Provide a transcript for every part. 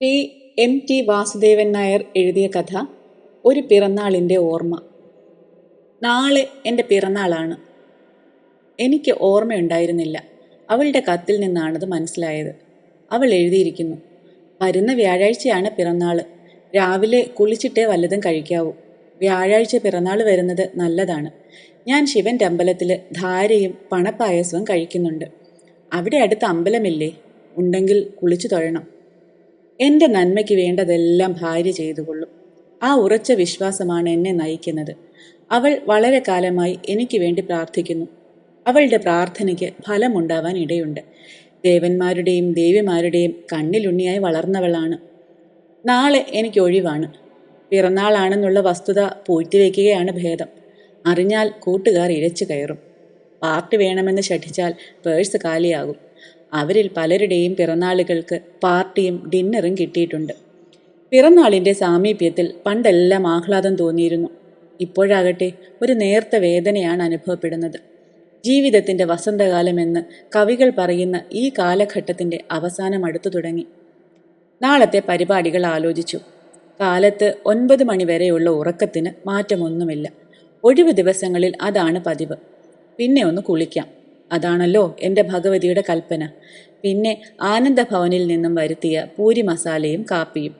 Shri M.T. Vasudevan Nair എഴുതിയ കഥ ഒരു പിറന്നാളിൻ്റെ ഓർമ്മ. നാളെ എൻ്റെ പിറന്നാളാണ്. എനിക്ക് ഓർമ്മയുണ്ടായിരുന്നില്ല. അവളുടെ കത്തിൽ നിന്നാണത് മനസ്സിലായത്. അവൾ എഴുതിയിരിക്കുന്നു, വരുന്ന വ്യാഴാഴ്ചയാണ് പിറന്നാൾ. രാവിലെ കുളിച്ചിട്ടേ വല്ലതും കഴിക്കാവൂ. വ്യാഴാഴ്ച പിറന്നാൾ വരുന്നത് നല്ലതാണ്. ഞാൻ ശിവൻ്റെ അമ്പലത്തിൽ ധാരയും പണപ്പായസവും കഴിക്കുന്നുണ്ട്. അവിടെ അടുത്ത് അമ്പലമില്ലേ? ഉണ്ടെങ്കിൽ കുളിച്ചു തൊഴണം. എൻ്റെ നന്മയ്ക്ക് വേണ്ടതെല്ലാം ഭാര്യ ചെയ്തുകൊള്ളും. ആ ഉറച്ച വിശ്വാസമാണ് എന്നെ നയിക്കുന്നത്. അവൾ വളരെ കാലമായി എനിക്ക് വേണ്ടി പ്രാർത്ഥിക്കുന്നു. അവളുടെ പ്രാർത്ഥനയ്ക്ക് ഫലമുണ്ടാവാൻ ഇടയുണ്ട്. ദേവന്മാരുടെയും ദേവിമാരുടെയും കണ്ണിലുണ്ണിയായി വളർന്നവളാണ്. നാളെ എനിക്ക് ഒഴിവാണ്. പിറന്നാളാണെന്നുള്ള വസ്തുത പൂഴ്ത്തിവെക്കുകയാണ് ഭേദം. അറിഞ്ഞാൽ കൂട്ടുകാർ ഇഴച്ചു കയറും. പാർട്ടി വേണമെന്ന് ശഠിച്ചാൽ പേഴ്സ് കാലിയാകും. അവരിൽ പലരുടെയും പിറന്നാളുകൾക്ക് പാർട്ടിയും ഡിന്നറും കിട്ടിയിട്ടുണ്ട്. പിറന്നാളിൻ്റെ സാമീപ്യത്തിൽ പണ്ടെല്ലാം ആഹ്ലാദം തോന്നിയിരുന്നു. ഇപ്പോഴാകട്ടെ ഒരു നേർത്ത വേദനയാണ് അനുഭവപ്പെടുന്നത്. ജീവിതത്തിൻ്റെ വസന്തകാലമെന്ന് കവികൾ പറയുന്ന ഈ കാലഘട്ടത്തിൻ്റെ അവസാനം അടുത്തു തുടങ്ങി. നാളത്തെ പരിപാടികൾ ആലോചിച്ചു. കാലത്ത് 9 മണി വരെയുള്ള ഉറക്കത്തിന് മാറ്റമൊന്നുമില്ല. ഒഴിവ് ദിവസങ്ങളിൽ അതാണ് പതിവ്. പിന്നെ ഒന്ന് കുളിക്കാം. അതാണല്ലോ എൻ്റെ ഭഗവതിയുടെ കൽപ്പന. പിന്നെ ആനന്ദഭവനിൽ നിന്നും വരുത്തിയ പൂരി മസാലയും കാപ്പിയും.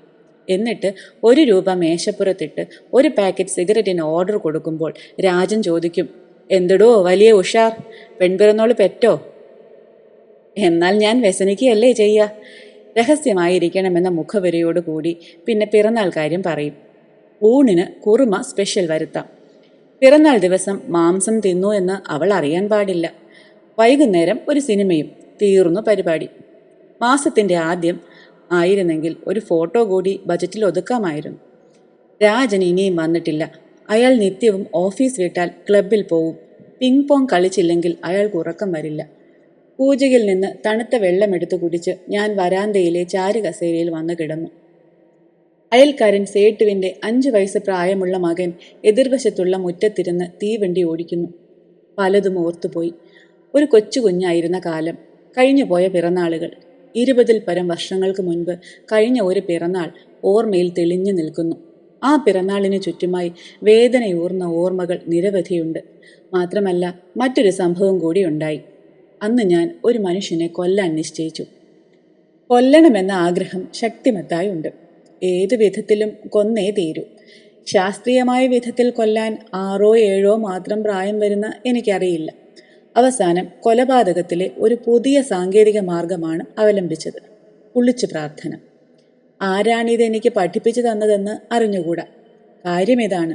എന്നിട്ട് 1 രൂപ മേശപ്പുറത്തിട്ട് ഒരു പാക്കറ്റ് സിഗരറ്റിന് ഓർഡർ കൊടുക്കുമ്പോൾ രാജൻ ചോദിക്കും, എന്തിടോ വലിയ ഉഷാർ, പെൺപിറന്നോള് പെറ്റോ? എന്നാൽ ഞാൻ വ്യസനിക്കുകയല്ലേ ചെയ്യുക. രഹസ്യമായിരിക്കണമെന്ന മുഖവരയോടുകൂടി പിന്നെ പിറന്നാൾ കാര്യം പറയും. ഊണിന് കുറുമ സ്പെഷ്യൽ വരുത്താം. പിറന്നാൾ ദിവസം മാംസം തിന്നു എന്ന് അവൾ അറിയാൻ പാടില്ല. വൈകുന്നേരം ഒരു സിനിമയും. തീർന്നു പരിപാടി. മാസത്തിൻ്റെ ആദ്യം ആയിരുന്നെങ്കിൽ ഒരു ഫോട്ടോ കൂടി ബജറ്റിൽ ഒതുക്കാമായിരുന്നു. രാജൻ ഇനിയും വന്നിട്ടില്ല. അയാൾ നിത്യവും ഓഫീസ് വിട്ടാൽ ക്ലബിൽ പോവും. പിങ് പോങ് കളിച്ചില്ലെങ്കിൽ അയാൾക്ക് ഉറക്കം വരില്ല. പൂജയിൽ നിന്ന് തണുത്ത വെള്ളമെടുത്ത് കുടിച്ച് ഞാൻ വരാന്തയിലെ ചാരുകസേരയിൽ വന്നു കിടന്നു. അയൽക്കാരൻ സേട്ടുവിൻ്റെ 5 വയസ്സ് പ്രായമുള്ള മകൻ എതിർവശത്തുള്ള മുറ്റത്തിരുന്ന് തീവണ്ടി ഓടിക്കുന്നു. പലതും ഓർത്തുപോയി. ഒരു കൊച്ചു കുഞ്ഞായിരുന്ന കാലം, കഴിഞ്ഞുപോയ പിറന്നാളുകൾ. 20-ൽ പരം വർഷങ്ങൾക്ക് മുൻപ് കഴിഞ്ഞ ഒരു പിറന്നാൾ ഓർമ്മയിൽ തെളിഞ്ഞു നിൽക്കുന്നു. ആ പിറന്നാളിന് ചുറ്റുമായി വേദനയൂർന്ന ഓർമ്മകൾ നിരവധിയുണ്ട്. മാത്രമല്ല, മറ്റൊരു സംഭവം കൂടി ഉണ്ടായി. അന്ന് ഞാൻ ഒരു മനുഷ്യനെ കൊല്ലാൻ നിശ്ചയിച്ചു. കൊല്ലണമെന്ന ആഗ്രഹം ശക്തിമത്തായി ഉണ്ട്. ഏതു വിധത്തിലും കൊന്നേ തീരൂ. ശാസ്ത്രീയമായ വിധത്തിൽ കൊല്ലാൻ 6ഓ 7ഓ മാത്രം പ്രായം വരുന്ന എനിക്കറിയില്ല. അവസാനം കൊലപാതകത്തിലെ ഒരു പുതിയ സാങ്കേതിക മാർഗമാണ് അവലംബിച്ചത്: കുളിച്ചു പ്രാർത്ഥന. ആരാണിത് എനിക്ക് പഠിപ്പിച്ചു തന്നതെന്ന് അറിഞ്ഞുകൂടാ. കാര്യമിതാണ്,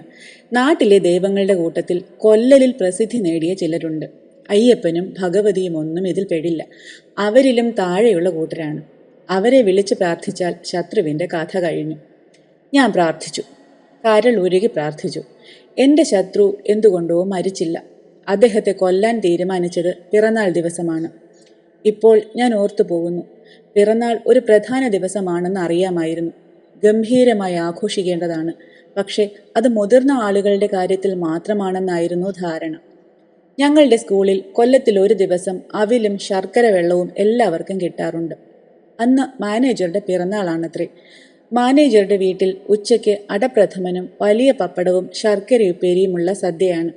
നാട്ടിലെ ദൈവങ്ങളുടെ കൂട്ടത്തിൽ കൊല്ലലിൽ പ്രസിദ്ധി നേടിയ ചിലരുണ്ട്. അയ്യപ്പനും ഭഗവതിയും ഒന്നും ഇതിൽ പെടില്ല. അവരിലും താഴെയുള്ള കൂട്ടരാണ്. അവരെ വിളിച്ചു പ്രാർത്ഥിച്ചാൽ ശത്രുവിൻ്റെ കഥ കഴിഞ്ഞു. ഞാൻ പ്രാർത്ഥിച്ചു, കരൾ ഉരുകി പ്രാർത്ഥിച്ചു. എൻ്റെ ശത്രു എന്തുകൊണ്ടോ മരിച്ചില്ല. അദ്ദേഹത്തെ കൊല്ലാൻ തീരുമാനിച്ചത് പിറന്നാൾ ദിവസമാണ്. ഇപ്പോൾ ഞാൻ ഓർത്തു പോകുന്നു. പിറന്നാൾ ഒരു പ്രധാന ദിവസമാണെന്ന് അറിയാമായിരുന്നു. ഗംഭീരമായി ആഘോഷിക്കേണ്ടതാണ്. പക്ഷേ അത് മുതിർന്ന ആളുകളുടെ കാര്യത്തിൽ മാത്രമാണെന്നായിരുന്നു ധാരണ. ഞങ്ങളുടെ സ്കൂളിൽ കൊല്ലത്തിൽ ഒരു ദിവസം അവിലും ശർക്കര വെള്ളവും എല്ലാവർക്കും കിട്ടാറുണ്ട്. അന്ന് മാനേജറുടെ പിറന്നാളാണത്രേ. മാനേജറുടെ വീട്ടിൽ ഉച്ചയ്ക്ക് അടപ്രഥമനും വലിയ പപ്പടവും ശർക്കരയുപ്പേരിയുമുള്ള സദ്യയാണ്.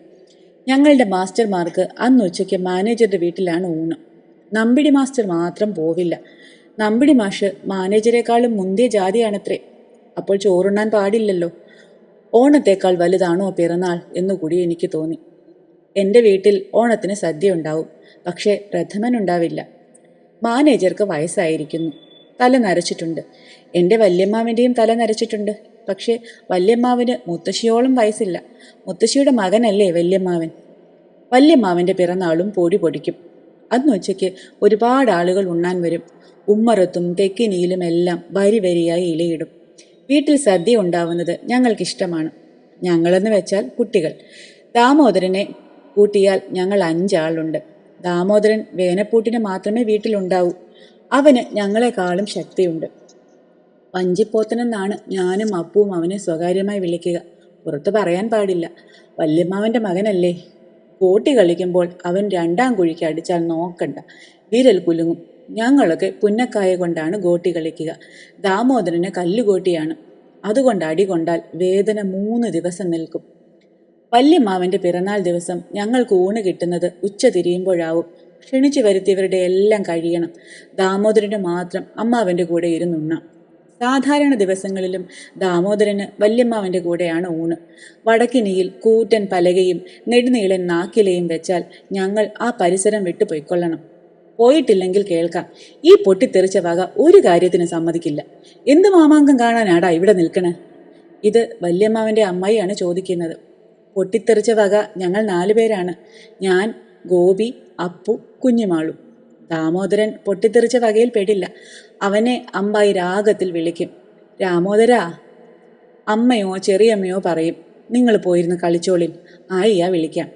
ഞങ്ങളുടെ മാസ്റ്റർമാർക്ക് അന്ന് ഉച്ചയ്ക്ക് മാനേജറുടെ വീട്ടിലാണ് ഊണ്. നമ്പിടി മാസ്റ്റർ മാത്രം പോവില്ല. നമ്പിടി മാഷ് മാനേജരെക്കാളും മുന്തിയ ജാതിയാണത്രേ. അപ്പോൾ ചോറുണ്ണാൻ പാടില്ലല്ലോ. ഓണത്തേക്കാൾ വലുതാണോ പിറന്നാൾ എന്നുകൂടി എനിക്ക് തോന്നി. എൻ്റെ വീട്ടിൽ ഓണത്തിന് സദ്യ ഉണ്ടാവും, പക്ഷേ പ്രഥമനുണ്ടാവില്ല. മാനേജർക്ക് വയസ്സായിരിക്കുന്നു. തല നരച്ചിട്ടുണ്ട്. എൻ്റെ വല്യമ്മാവിൻ്റെയും തല നരച്ചിട്ടുണ്ട്. പക്ഷേ വല്യമ്മാവിന് മുത്തശ്ശിയോളം വയസ്സില്ല. മുത്തശ്ശിയുടെ മകനല്ലേ വല്യമ്മാവൻ. വല്യമ്മാവിൻ്റെ പിറന്നാളും പൊടി പൊടിക്കും. അന്ന് ഉച്ചയ്ക്ക് ഒരുപാട് ആളുകൾ ഉണ്ണാൻ വരും. ഉമ്മറത്തും തെക്കിനിയിലും എല്ലാം വരി വരിയായി ഇലയിടും. വീട്ടിൽ സദ്യ ഉണ്ടാവുന്നത് ഞങ്ങൾക്കിഷ്ടമാണ്. ഞങ്ങളെന്ന് വെച്ചാൽ കുട്ടികൾ. ദാമോദരനെ കൂട്ടിയാൽ ഞങ്ങൾ 5 ആളുണ്ട്. ദാമോദരൻ വേനപ്പൂട്ടിന് മാത്രമേ വീട്ടിലുണ്ടാവൂ. അവന് ഞങ്ങളെക്കാളും ശക്തിയുണ്ട്. വഞ്ചിപ്പോത്തനെന്നാണ് ഞാനും അപ്പുവും അവനെ സ്വകാര്യമായി വിളിക്കുക. പുറത്ത് പറയാൻ പാടില്ല. വല്യമ്മാവൻ്റെ മകനല്ലേ. കൂട്ടി കളിക്കുമ്പോൾ അവൻ 2-ാം കുഴിക്ക് അടിച്ചാൽ നോക്കണ്ട, വിരൽ കുലുങ്ങും. ഞങ്ങളൊക്കെ പുന്നക്കായ കൊണ്ടാണ് ഗോട്ടി കളിക്കുക. ദാമോദരന് കല്ലുഗോട്ടിയാണ്. അതുകൊണ്ട് അടി കൊണ്ടാൽ വേദന 3 ദിവസം നിൽക്കും. വല്യമ്മാവന്റെ പിറന്നാൾ ദിവസം ഞങ്ങൾക്ക് ഊണ് കിട്ടുന്നത് ഉച്ച തിരിയുമ്പോഴാവും. ക്ഷണിച്ചു വരുത്തിയവരുടെ എല്ലാം കഴിയണം. ദാമോദരന് മാത്രം അമ്മാവന്റെ കൂടെ ഇരുന്നുണ്ണാം. സാധാരണ ദിവസങ്ങളിലും ദാമോദരന് വല്യമ്മാവന്റെ കൂടെയാണ് ഊണ്. വടക്കിനിയിൽ കൂറ്റൻ പലകയും നെടുനീളൻ നാക്കിലയും വെച്ചാൽ ഞങ്ങൾ ആ പരിസരം വിട്ടു പൊയ്ക്കൊള്ളണം. പോയിട്ടില്ലെങ്കിൽ കേൾക്കാം, ഈ പൊട്ടിത്തെറിച്ച വക ഒരു കാര്യത്തിന് സമ്മതിക്കില്ല. എന്ത് മാമാങ്കം കാണാനാടാ ഇവിടെ നിൽക്കണേ? ഇത് വല്യമ്മാവന്റെ അമ്മായിയാണ് ചോദിക്കുന്നത്. പൊട്ടിത്തെറിച്ച വക ഞങ്ങൾ 4 പേരാണ്. ഞാൻ, ഗോപി, അപ്പു, കുഞ്ഞുമാളു. ദാമോദരൻ പൊട്ടിത്തെറിച്ച വകയിൽ പെടില്ല. അവനെ അമ്മായി രാഗത്തിൽ വിളിക്കും. രാമോദരാ. അമ്മയോ ചെറിയമ്മയോ പറയും, നിങ്ങൾ പോയിരുന്ന് കളിച്ചോളിൻ, ആയിയാ വിളിക്കാം.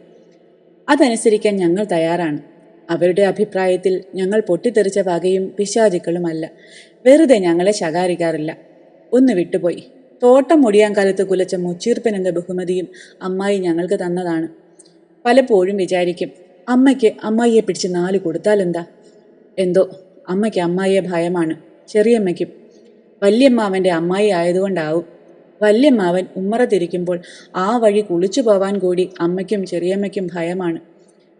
അതനുസരിക്കാൻ ഞങ്ങൾ തയ്യാറാണ്. അവരുടെ അഭിപ്രായത്തിൽ ഞങ്ങൾ പൊട്ടിത്തെറിച്ച വകയും പിശാചുക്കളുമല്ല. വെറുതെ ഞങ്ങളെ ശകാരിക്കാറില്ല. ഒന്ന് വിട്ടുപോയി. തോട്ടം മുടിയാൻ കാലത്ത് കുലച്ച മുച്ചീർപ്പൻ എന്ന ബഹുമതിയും അമ്മായി ഞങ്ങൾക്ക് തന്നതാണ്. പലപ്പോഴും വിചാരിക്കും, അമ്മയ്ക്ക് അമ്മായിയെ പിടിച്ച് 4 കൊടുത്താലെന്താ? എന്തോ അമ്മയ്ക്ക് അമ്മായിയെ ഭയമാണ്. ചെറിയമ്മയ്ക്കും. വല്യമ്മാവന്റെ അമ്മായി ആയതുകൊണ്ടാവും. വല്യമ്മാവൻ ഉമ്മറത്തിരിക്കുമ്പോൾ ആ വഴി കുളിച്ചു പോവാൻ കൂടി അമ്മയ്ക്കും ചെറിയമ്മയ്ക്കും ഭയമാണ്.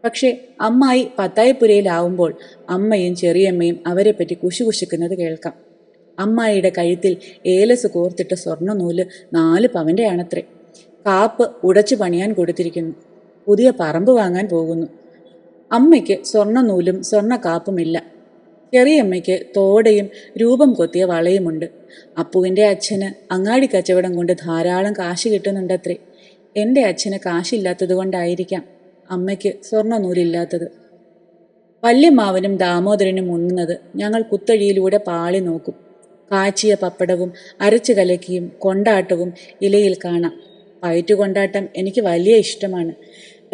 പക്ഷേ അമ്മായി പത്തായപ്പുരയിലാവുമ്പോൾ അമ്മയും ചെറിയമ്മയും അവരെപ്പറ്റി കുശുകുശുക്കുന്നത് കേൾക്കാം. അമ്മായിയുടെ കഴുത്തിൽ ഏലസ് കോർത്തിട്ട സ്വർണ്ണ നൂല് 4 പവൻ്റെയാണത്രേ. കാപ്പ് ഉടച്ചു പണിയാൻ കൊടുത്തിരിക്കുന്നു. പുതിയ പറമ്പ് വാങ്ങാൻ പോകുന്നു. അമ്മയ്ക്ക് സ്വർണ്ണ നൂലും സ്വർണ്ണ കാപ്പുമില്ല. ചെറിയമ്മയ്ക്ക് തോടയും രൂപം കൊത്തിയ വളയുമുണ്ട്. അപ്പുവിൻ്റെ അച്ഛന് അങ്ങാടി കച്ചവടം കൊണ്ട് ധാരാളം കാശ് കിട്ടുന്നുണ്ടത്രേ. എൻ്റെ അച്ഛന് കാശില്ലാത്തത് കൊണ്ടായിരിക്കാം അമ്മയ്ക്ക് സ്വർണ്ണ നൂലില്ലാത്തത്. വല്യമ്മാവനും ദാമോദരനും ഉണ്ണുന്നത് ഞങ്ങൾ കുത്തഴിയിലൂടെ പാളി നോക്കും. കാച്ചിയ പപ്പടവും അരച്ചു കലക്കിയും കൊണ്ടാട്ടവും ഇലയിൽ കാണാം. പയറ്റുകൊണ്ടാട്ടം എനിക്ക് വലിയ ഇഷ്ടമാണ്.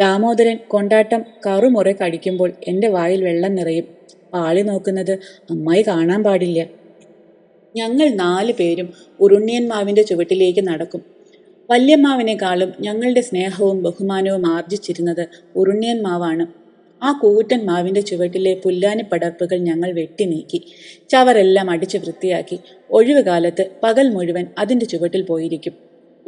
ദാമോദരൻ കൊണ്ടാട്ടം കറുമുറെ കടിക്കുമ്പോൾ എൻ്റെ വായിൽ വെള്ളം നിറയും. പാളി നോക്കുന്നത് അമ്മായി കാണാൻ പാടില്ല. ഞങ്ങൾ 4 പേരും ഉരുണ്ണിയന്മാവിൻ്റെ ചുവട്ടിലേക്ക് നടക്കും. വല്യമ്മാവിനേക്കാളും ഞങ്ങളുടെ സ്നേഹവും ബഹുമാനവും ആർജിച്ചിരുന്നത് ഉരുണ്ണിയന്മാവാണ്. ആ കൂറ്റൻ മാവിൻ്റെ ചുവട്ടിലെ പുല്ലാനിപ്പടർപ്പുകൾ ഞങ്ങൾ വെട്ടി നീക്കി. ചവറെല്ലാം അടിച്ച് വൃത്തിയാക്കി. ഒഴിവുകാലത്ത് പകൽ മുഴുവൻ അതിൻ്റെ ചുവട്ടിൽ പോയിരിക്കും.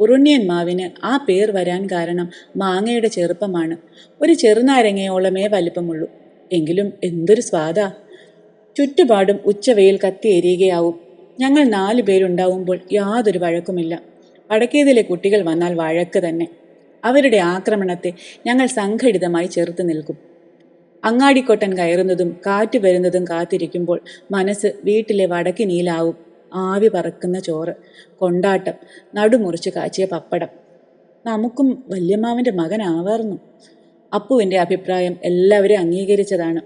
ഉരുണ്ണിയൻ മാവിന് ആ പേർ വരാൻ കാരണം മാങ്ങയുടെ ചെറുപ്പമാണ്. ഒരു ചെറുനാരങ്ങയോളമേ വലിപ്പമുള്ളൂ. എങ്കിലും എന്തൊരു സ്വാദാ! ചുറ്റുപാടും ഉച്ചവെയിൽ കത്തിയെരിയുകയാവും. ഞങ്ങൾ 4 പേരുണ്ടാവുമ്പോൾ യാതൊരു വഴക്കുമില്ല. വടക്കേതിലെ കുട്ടികൾ വന്നാൽ വഴക്ക് തന്നെ. അവരുടെ ആക്രമണത്തെ ഞങ്ങൾ സംഘടിതമായി ചെറുത്ത് നിൽക്കും. അങ്ങാടിക്കൊട്ടൻ കയറുന്നതും കാറ്റ് വരുന്നതും കാത്തിരിക്കുമ്പോൾ മനസ്സ് വീട്ടിലെ വടക്കിനിയിലാവും. ആവി പറക്കുന്ന ചോറ്, കൊണ്ടാട്ടം, നടുമുറിച്ച് കാച്ചിയ പപ്പടം. നമുക്കും വല്യമ്മാവൻ്റെ മകനാവാർന്നു. അപ്പുവിൻ്റെ അഭിപ്രായം എല്ലാവരും അംഗീകരിച്ചതാണ്.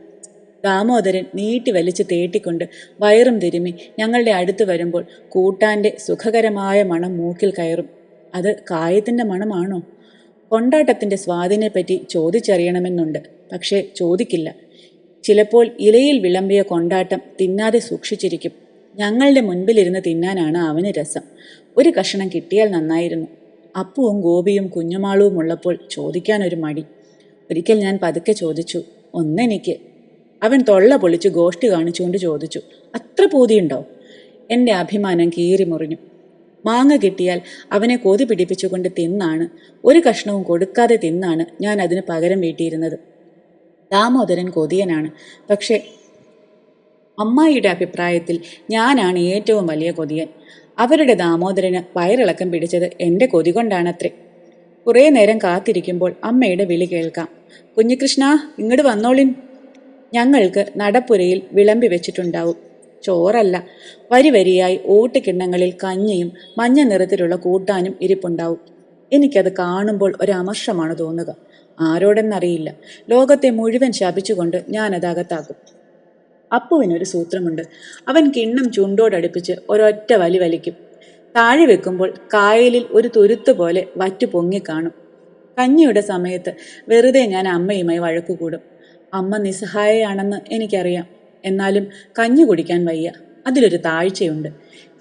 ദാമോദരൻ നീട്ടി വലിച്ച് തേട്ടിക്കൊണ്ട് വയറും തിരുമ്മി ഞങ്ങളുടെ അടുത്ത് വരുമ്പോൾ കൂട്ടാൻ്റെ സുഖകരമായ മണം മൂക്കിൽ കയറും. അത് കായത്തിൻ്റെ മണമാണോ? കൊണ്ടാട്ടത്തിൻ്റെ സ്വാദിനെപ്പറ്റി ചോദിച്ചറിയണമെന്നുണ്ട്. പക്ഷേ ചോദിക്കില്ല. ചിലപ്പോൾ ഇലയിൽ വിളമ്പിയ കൊണ്ടാട്ടം തിന്നാതെ സൂക്ഷിച്ചിരിക്കും. ഞങ്ങളുടെ മുൻപിലിരുന്ന് തിന്നാനാണ് അവന് രസം. ഒരു കഷണം കിട്ടിയാൽ നന്നായിരുന്നു. അപ്പുവും ഗോപിയും കുഞ്ഞുമാളുവും ഉള്ളപ്പോൾ ചോദിക്കാനൊരു മടി. ഒരിക്കൽ ഞാൻ പതുക്കെ ചോദിച്ചു, ഒന്നെനിക്ക്. അവൻ തൊള്ള പൊളിച്ച് ഗോഷ്ടി കാണിച്ചുകൊണ്ട് ചോദിച്ചു, അത്ര പൂതിയുണ്ടോ? എൻ്റെ അഭിമാനം കീറി മുറിഞ്ഞു. മാങ്ങ കിട്ടിയാൽ അവനെ കൊതി പിടിപ്പിച്ചുകൊണ്ട് തിന്നാണ്, ഒരു കഷ്ണവും കൊടുക്കാതെ തിന്നാണ് ഞാൻ അതിന് പകരം വീട്ടിയിരുന്നത്. ദാമോദരൻ കൊതിയനാണ്. പക്ഷേ അമ്മായിയുടെ അഭിപ്രായത്തിൽ ഞാനാണ് ഏറ്റവും വലിയ കൊതിയൻ. അവരുടെ ദാമോദരന് വയറിളക്കം പിടിച്ചത് എൻ്റെ കൊതി കൊണ്ടാണത്രേ. കുറേ നേരം കാത്തിരിക്കുമ്പോൾ അമ്മയുടെ വിളി കേൾക്കാം, കുഞ്ഞികൃഷ്ണ, ഇങ്ങോട്ട് വന്നോളിൻ. ഞങ്ങൾക്ക് നടപ്പുരയിൽ വിളമ്പി വെച്ചിട്ടുണ്ടാവും. ചോറല്ല, വരി വരിയായി ഓട്ടുകിണ്ണങ്ങളിൽ കഞ്ഞിയും മഞ്ഞ നിറത്തിലുള്ള കൂട്ടാനും ഇരിപ്പുണ്ടാവും. എനിക്കത് കാണുമ്പോൾ ഒരമർഷമാണ് തോന്നുക. ആരോടെന്നറിയില്ല. ലോകത്തെ മുഴുവൻ ശപിച്ചുകൊണ്ട് ഞാനത് അകത്താക്കും. അപ്പുവിനൊരു സൂത്രമുണ്ട്. അവൻ കിണ്ണം ചുണ്ടോടടുപ്പിച്ച് ഒരൊറ്റ വലി വലിക്കും. താഴെ വെക്കുമ്പോൾ കായലിൽ ഒരു തുരുത്ത് പോലെ വറ്റു പൊങ്ങിക്കാണും. കഞ്ഞിയുടെ സമയത്ത് വെറുതെ ഞാൻ അമ്മയുമായി വഴക്കുകൂടും. അമ്മ നിസ്സഹായയാണെന്ന് എനിക്കറിയാം. എന്നാലും കഞ്ഞി കുടിക്കാൻ വയ്യ. അതിലൊരു താഴ്ചയുണ്ട്.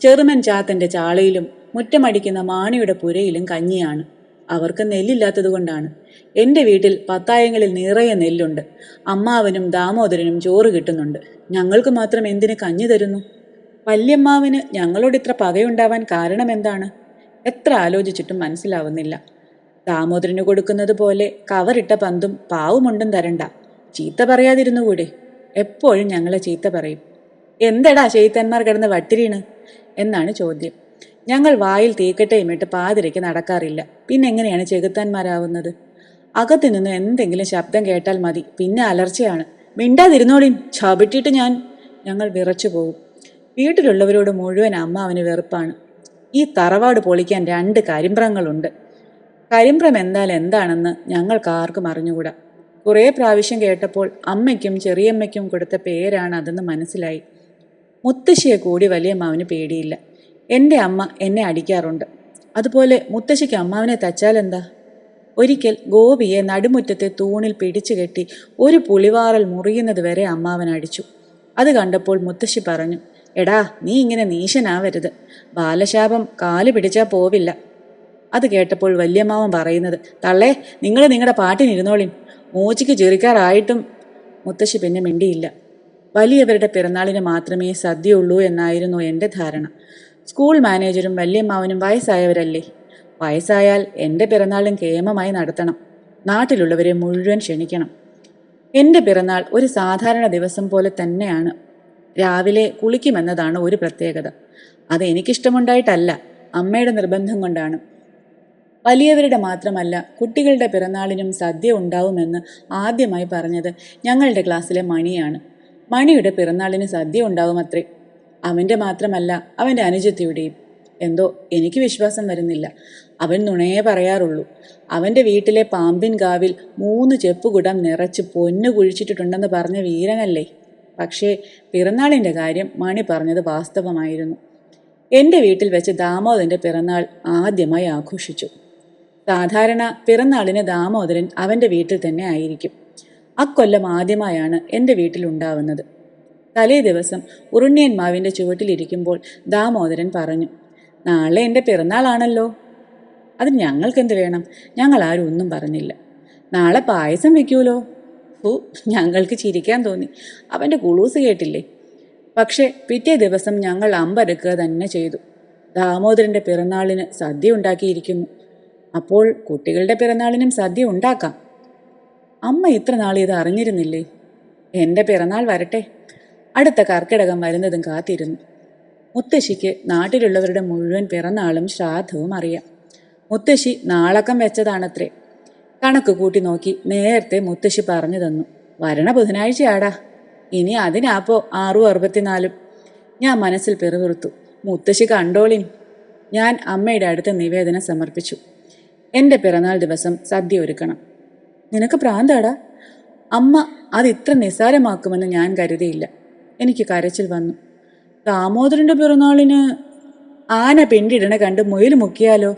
ചെറുമൻ ചാത്തൻ്റെ ചാളയിലും മുറ്റമടിക്കുന്ന മാണിയുടെ പുരയിലും കഞ്ഞിയാണ്. അവർക്ക് നെല്ലില്ലാത്തത് കൊണ്ടാണ്. എൻ്റെ വീട്ടിൽ പത്തായങ്ങളിൽ നിറയെ നെല്ലുണ്ട്. അമ്മാവനും ദാമോദരനും ചോറ് കിട്ടുന്നുണ്ട്. ഞങ്ങൾക്ക് മാത്രം എന്തിന് കഞ്ഞി തരുന്നു? വല്യമ്മാവിന് ഞങ്ങളോട് ഇത്ര പകയുണ്ടാവാൻ കാരണം എന്താണ്? എത്ര ആലോചിച്ചിട്ടും മനസ്സിലാവുന്നില്ല. ദാമോദരന് കൊടുക്കുന്നത് പോലെ കവറിട്ട പന്തും പാവുമുണ്ടും തരണ്ട. ചീത്ത പറയാതിരുന്നുകൂടെ? എപ്പോഴും ഞങ്ങളെ ചീത്ത പറയും. എന്തടാ ചെയ്ത്തന്മാർ കിടന്ന് വട്ടിരീണ് എന്നാണ് ചോദ്യം. ഞങ്ങൾ വായിൽ തീക്കട്ടയും ഇട്ട് പാതിരയ്ക്ക് നടക്കാറില്ല. പിന്നെ എങ്ങനെയാണ് ചെകുത്താന്മാരാവുന്നത്? അകത്തു നിന്ന് എന്തെങ്കിലും ശബ്ദം കേട്ടാൽ മതി, പിന്നെ അലർച്ചയാണ്. മിണ്ടാതിരുന്നോളിൻ, ചവിട്ടിയിട്ട് ഞങ്ങൾ വിറച്ചു പോകും. വീട്ടിലുള്ളവരോട് മുഴുവൻ അമ്മാവന് വെറുപ്പാണ്. ഈ തറവാട് പൊളിക്കാൻ 2 കരിമ്പ്രങ്ങളുണ്ട്. കരിമ്പ്രം എന്നാൽ എന്താണെന്ന് ഞങ്ങൾക്ക് ആർക്കും അറിഞ്ഞുകൂടാ. കുറേ പ്രാവശ്യം കേട്ടപ്പോൾ അമ്മയ്ക്കും ചെറിയമ്മയ്ക്കും കൊടുത്ത പേരാണ് അതെന്ന് മനസ്സിലായി. മുത്തശ്ശിയെ കൂടി വലിയമ്മാവന് പേടിയില്ല. എൻ്റെ അമ്മ എന്നെ അടിക്കാറുണ്ട്. അതുപോലെ മുത്തശ്ശിക്ക് അമ്മാവനെ തച്ചാലെന്താ? ഒരിക്കൽ ഗോപിയെ നടുമുറ്റത്തെ തൂണിൽ പിടിച്ചു കെട്ടി ഒരു പുളിവാറൽ മുറിയുന്നത് വരെ അമ്മാവൻ അടിച്ചു. അത് കണ്ടപ്പോൾ മുത്തശ്ശി പറഞ്ഞു, എടാ, നീ ഇങ്ങനെ നീശനാവരുത്. ബാലശാപം കാല് പിടിച്ചാൽ പോവില്ല. അത് കേട്ടപ്പോൾ വല്യമ്മാവൻ പറയുന്നത്, തള്ളേ, നിങ്ങൾ നിങ്ങളുടെ പാട്ടിനിരുന്നോളിൻ, മൂച്ചിക്ക് ചെറിക്കാറായിട്ടും. മുത്തശ്ശി പിന്നെ മിണ്ടിയില്ല. വലിയവരുടെ പിറന്നാളിന് മാത്രമേ സദ്യയുള്ളൂ എന്നായിരുന്നു എൻ്റെ ധാരണ. സ്കൂൾ മാനേജരും വല്യമ്മാവനും വയസ്സായവരല്ലേ. വയസ്സായാൽ എൻ്റെ പിറന്നാളും കേമമായി നടത്തണം. നാട്ടിലുള്ളവരെ മുഴുവൻ ക്ഷണിക്കണം. എൻ്റെ പിറന്നാൾ ഒരു സാധാരണ ദിവസം പോലെ തന്നെയാണ്. രാവിലെ കുളിക്കുമെന്നതാണ് ഒരു പ്രത്യേകത. അത് എനിക്കിഷ്ടമുണ്ടായിട്ടല്ല, അമ്മയുടെ നിർബന്ധം കൊണ്ടാണ്. വലിയവരുടെ മാത്രമല്ല, കുട്ടികളുടെ പിറന്നാളിനും സദ്യ ഉണ്ടാവുമെന്ന് ആദ്യമായി പറഞ്ഞത് ഞങ്ങളുടെ ക്ലാസ്സിലെ മണിയാണ്. മണിയുടെ പിറന്നാളിന് സദ്യ ഉണ്ടാവുമത്രേ. അവൻ്റെ മാത്രമല്ല, അവൻ്റെ അനുജത്തിയുടെയും. എന്തോ എനിക്ക് വിശ്വാസം വരുന്നില്ല. അവൻ നുണയെ പറയാറുള്ളൂ. അവൻ്റെ വീട്ടിലെ പാമ്പിൻ കാവിൽ 3 ചെപ്പുകുടം നിറച്ച് പൊന്നു കുഴിച്ചിട്ടുണ്ടെന്ന് പറഞ്ഞ വീരനല്ലേ. പക്ഷേ പിറന്നാളിൻ്റെ കാര്യം മണി പറഞ്ഞത് വാസ്തവമായിരുന്നു. എൻ്റെ വീട്ടിൽ വെച്ച് ദാമോദരൻ്റെ പിറന്നാൾ ആദ്യമായി ആഘോഷിച്ചു. സാധാരണ പിറന്നാളിന് ദാമോദരൻ അവൻ്റെ വീട്ടിൽ തന്നെ ആയിരിക്കും. അക്കൊല്ലം ആദ്യമായാണ് എൻ്റെ വീട്ടിലുണ്ടാവുന്നത്. തലേ ദിവസം ഉറുണ്ണിയൻ മാവിൻ്റെ ചുവട്ടിലിരിക്കുമ്പോൾ ദാമോദരൻ പറഞ്ഞു, നാളെ എൻ്റെ പിറന്നാളാണല്ലോ. അത് ഞങ്ങൾക്കെന്ത് വേണം? ഞങ്ങൾ ആരും ഒന്നും പറഞ്ഞില്ല. നാളെ പായസം വെക്കൂലോ. ഞങ്ങൾക്ക് ചിരിക്കാൻ തോന്നി. അവൻ്റെ കുളൂസ് കേട്ടില്ലേ. പക്ഷേ പിറ്റേ ദിവസം ഞങ്ങൾ അമ്പരക്കുക തന്നെ ചെയ്തു. ദാമോദരൻ്റെ പിറന്നാളിന് സദ്യ ഉണ്ടാക്കിയിരിക്കുന്നു. അപ്പോൾ കുട്ടികളുടെ പിറന്നാളിനും സദ്യ ഉണ്ടാക്കാം. അമ്മ ഇത്ര നാൾ ഇത് അറിഞ്ഞിരുന്നില്ലേ? എൻ്റെ പിറന്നാൾ വരട്ടെ. അടുത്ത കർക്കിടകം വരുന്നതും കാത്തിരുന്നു. മുത്തശ്ശിക്ക് നാട്ടിലുള്ളവരുടെ മുഴുവൻ പിറന്നാളും ശ്രാദ്ധവും അറിയാം. മുത്തശ്ശി നാളക്കം വെച്ചതാണത്രേ. കണക്ക് കൂട്ടി നോക്കി നേരത്തെ മുത്തശ്ശി പറഞ്ഞു തന്നു, വരണ ബുധനാഴ്ചയാടാ. ഇനി അതിനാപ്പോ 6:64. ഞാൻ മനസ്സിൽ പിറുപിറുത്തു. മുത്തശ്ശി കണ്ടോളിൻ. ഞാൻ അമ്മയുടെ അടുത്ത് നിവേദനം സമർപ്പിച്ചു. എൻ്റെ പിറന്നാൾ ദിവസം സദ്യ ഒരുക്കണം. നിനക്ക് പ്രാന്താടാ? അമ്മ അത് ഇത്ര നിസ്സാരമാക്കുമെന്ന് ഞാൻ കരുതിയില്ല. എനിക്ക് കരച്ചിൽ വന്നു. ദാമോദരൻ്റെ പിറന്നാളിന് ആന പിണ്ടിടണ കണ്ട് മുയൽ മുക്കിയാലോ?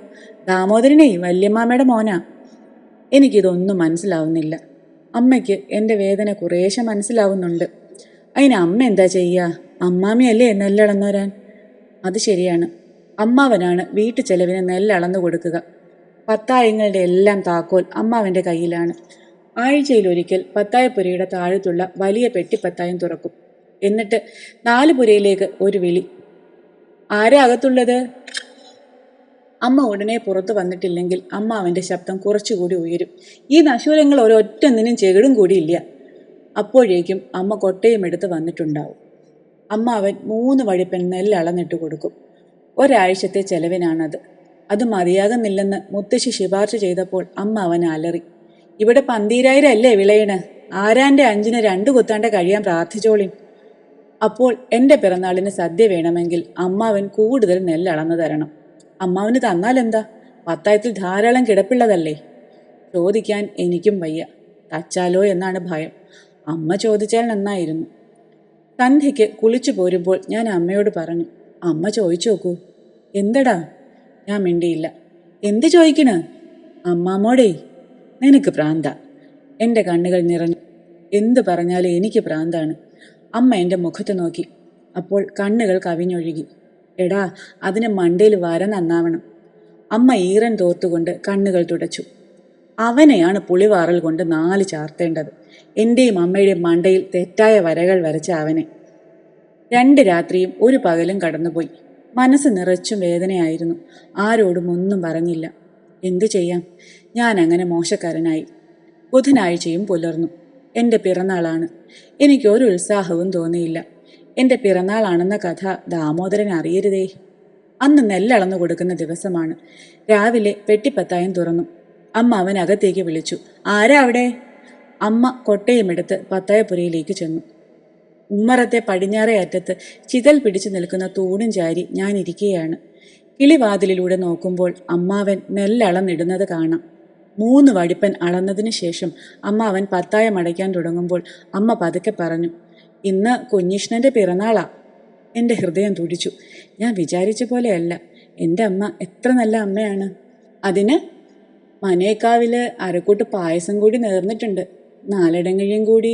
ദാമോദരനെ വല്യമ്മാമ്മയുടെ മോനാ. എനിക്കിതൊന്നും മനസ്സിലാവുന്നില്ല. അമ്മയ്ക്ക് എൻ്റെ വേദന കുറേശ്ശെ മനസ്സിലാവുന്നുണ്ട്. അതിന് അമ്മ എന്താ ചെയ്യുക? അമ്മാമ്മയല്ലേ നെല്ലളന്നോരാൻ. അത് ശരിയാണ്. അമ്മാവനാണ് വീട്ടു ചെലവിന് നെല്ലളന്നു കൊടുക്കുക. പത്തായങ്ങളുടെ എല്ലാം താക്കോൽ അമ്മാവൻ്റെ കയ്യിലാണ്. ആഴ്ചയിലൊരിക്കൽ പത്തായപ്പുരയുടെ താഴത്തുള്ള വലിയ പെട്ടിപ്പത്തായം തുറക്കും. എന്നിട്ട് 4 പുരയിലേക്ക് ഒരു വിളി, ആരാ അകത്തുള്ളത്? അമ്മ ഉടനെ പുറത്തു വന്നിട്ടില്ലെങ്കിൽ അമ്മാവൻ്റെ ശബ്ദം കുറച്ചുകൂടി ഉയരും. ഈ നശൂരങ്ങൾ ഒരൊറ്റൊന്നിനും ചെകിടും കൂടിയില്ല. അപ്പോഴേക്കും അമ്മ കൊട്ടയും എടുത്ത് വന്നിട്ടുണ്ടാവും. അമ്മാവൻ 3 വഴിപ്പൻ നെല്ല് അളന്നിട്ട് കൊടുക്കും. ഒരാഴ്ചത്തെ ചെലവിനാണത്. അത് മതിയാകുന്നില്ലെന്ന് മുത്തശ്ശി ശുപാർശ ചെയ്തപ്പോൾ അമ്മാവൻ അലറി, ഇവിടെ 12,000 അല്ലേ വിളയണ്? ആരാൻ്റെ 5-ന് 2 കുത്താണ്ട് കഴിയാൻ പ്രാർത്ഥിച്ചോളിൻ. അപ്പോൾ എൻ്റെ പിറന്നാളിന് സദ്യ വേണമെങ്കിൽ അമ്മാവൻ കൂടുതൽ നെല്ലളന്നു തരണം. അമ്മാവന് തന്നാലെന്താ? പത്തായത്തിൽ ധാരാളം കിടപ്പുള്ളതല്ലേ. ചോദിക്കാൻ എനിക്കും വയ്യ. തച്ചാലോ എന്നാണ് ഭയം. അമ്മ ചോദിച്ചാൽ നന്നായിരുന്നു. സന്ധ്യയ്ക്ക് കുളിച്ചു പോരുമ്പോൾ ഞാൻ അമ്മയോട് പറഞ്ഞു, അമ്മ ചോദിച്ചു നോക്കൂ. എന്തടാ? ഞാൻ മിണ്ടിയില്ല. എന്ത് ചോദിക്കണ്? അമ്മാമ്മോടേ. നിനക്ക് പ്രാന്ത. എൻ്റെ കണ്ണുകൾ നിറഞ്ഞു. എന്തു പറഞ്ഞാലും എനിക്ക് പ്രാന്താണ്. അമ്മ എൻ്റെ മുഖത്ത് നോക്കി. അപ്പോൾ കണ്ണുകൾ കവിഞ്ഞൊഴുകി. എടാ, അതിന് മണ്ടയിൽ വര നന്നാവണം. അമ്മ ഈറൻ തോർത്തുകൊണ്ട് കണ്ണുകൾ തുടച്ചു. അവനെയാണ് പുളിവാറൽ കൊണ്ട് 4 ചാർത്തേണ്ടത്. എന്റെയും അമ്മയുടെയും മണ്ടയിൽ തെറ്റായ വരകൾ വരച്ച അവനെ. 2 രാത്രിയും 1 പകലും കടന്നുപോയി. മനസ്സ് നിറച്ചും വേദനയായിരുന്നു. ആരോടും ഒന്നും പറഞ്ഞില്ല. എന്തു ചെയ്യാം, ഞാൻ അങ്ങനെ മോശക്കാരനായി. ബുധനാഴ്ചയും പുലർന്നു. എൻ്റെ പിറന്നാളാണ്. എനിക്ക് ഒരു ഉത്സാഹവും തോന്നിയില്ല. എൻ്റെ പിറന്നാളാണെന്ന കഥ ദാമോദരൻ അറിയരുതേ. അന്ന് നെല്ലളന്നു കൊടുക്കുന്ന ദിവസമാണ്. രാവിലെ പെട്ടിപ്പത്തായം തുറന്നു. അമ്മ അവനകത്തേക്ക് വിളിച്ചു. ആരാ അവിടെ? അമ്മ കൊട്ടയുമെടുത്ത് പത്തായപ്പുരയിലേക്ക് ചെന്നു. ഉമ്മറത്തെ പടിഞ്ഞാറേ അറ്റത്ത് ചിതൽ പിടിച്ചു നിൽക്കുന്ന തൂണും ചാരി ഞാൻ ഇരിക്കുകയാണ്. കിളിവാതിലിലൂടെ നോക്കുമ്പോൾ അമ്മാവൻ നെല്ലളന്നിടുന്നത് കാണാം. 3 വടിപ്പൻ അളന്നതിനു ശേഷം അമ്മാവൻ പത്തായം അടയ്ക്കാൻ തുടങ്ങുമ്പോൾ അമ്മ പതുക്കെ പറഞ്ഞു, ഇന്ന് കുഞ്ഞിഷ്ണന്റെ പിറന്നാളാ. എൻ്റെ ഹൃദയം തുടിച്ചു. ഞാൻ വിചാരിച്ച പോലെയല്ല. എൻ്റെ അമ്മ എത്ര നല്ല അമ്മയാണ്. അതിന് മനേക്കാവില് അരക്കൂട്ട് പായസം കൂടി നേർന്നിട്ടുണ്ട്. 4 ഇടങ്ങഴിയും കൂടി.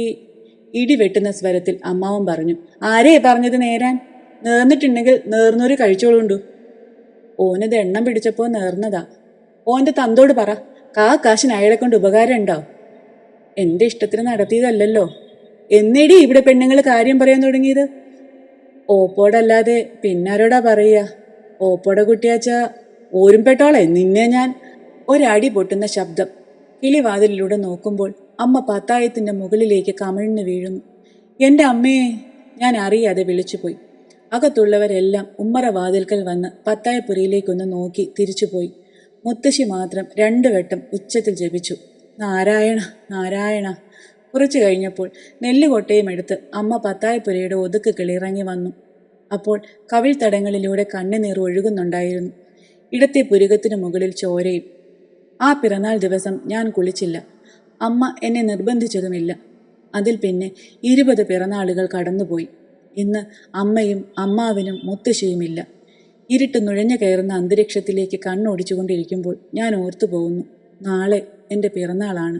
ഇടിവെട്ടുന്ന സ്വരത്തിൽ അമ്മാവൻ പറഞ്ഞു. ആരേ പറഞ്ഞത് നേരാൻ? നേർന്നിട്ടുണ്ടെങ്കിൽ നേർന്നൂര് കഴിച്ചോളുണ്ടു. ഓനത് എണ്ണം പിടിച്ചപ്പോ നേർന്നതാ. ഓന്റെ തന്തോട് പറ, കാശിന് അയാളെ കൊണ്ട് ഉപകാരം ഉണ്ടാവും. എൻ്റെ ഇഷ്ടത്തിന് നടത്തിയതല്ലോ. എന്നേടി ഇവിടെ പെണ്ണുങ്ങൾ കാര്യം പറയാൻ തുടങ്ങിയത്? ഓപ്പോടല്ലാതെ പിന്നാരോടാ പറയുക? ഓപ്പോട കുട്ടിയാച്ച ഓരും പെട്ടോളെ നിന്നെ ഞാൻ. ഒരടി പൊട്ടുന്ന ശബ്ദം. കിളിവാതിലിലൂടെ നോക്കുമ്പോൾ അമ്മ പത്തായത്തിന്റെ മുകളിലേക്ക് കമിഴ്ന്നു വീഴുന്നു. എൻ്റെ അമ്മയെ ഞാൻ അറിയാതെ വിളിച്ചുപോയി. അകത്തുള്ളവരെല്ലാം ഉമ്മറ വാതിൽക്കൽ വന്ന് പത്തായപ്പുരയിലേക്കൊന്ന് നോക്കി തിരിച്ചുപോയി. മുത്തശ്ശി മാത്രം 2 വട്ടം ഉച്ചത്തിൽ ജപിച്ചു, നാരായണ നാരായണ. കുറച്ചു കഴിഞ്ഞപ്പോൾ നെല്ലുകൊട്ടയും എടുത്ത് അമ്മ പത്തായപ്പുരയുടെ ഒതുക്ക് കിളിയിറങ്ങി വന്നു. അപ്പോൾ കവിൾത്തടങ്ങളിലൂടെ കണ്ണുനീർ ഒഴുകുന്നുണ്ടായിരുന്നു. ഇടത്തെ പുരുകത്തിനു മുകളിൽ ചോരയും. ആ പിറന്നാൾ ദിവസം ഞാൻ കുളിച്ചില്ല. അമ്മ എന്നെ നിർബന്ധിച്ചതുമില്ല. അതിൽ പിന്നെ 20 പിറന്നാളുകൾ കടന്നുപോയി. ഇന്ന് അമ്മയും അമ്മാവനും മുത്തശ്ശിയുമില്ല. ഇരുട്ട് നുഴഞ്ഞു കയറുന്ന അന്തരീക്ഷത്തിലേക്ക് കണ്ണോടിച്ചുകൊണ്ടിരിക്കുമ്പോൾ ഞാൻ ഓർത്തു പോകുന്നു, നാളെ എൻ്റെ പിറന്നാളാണ്.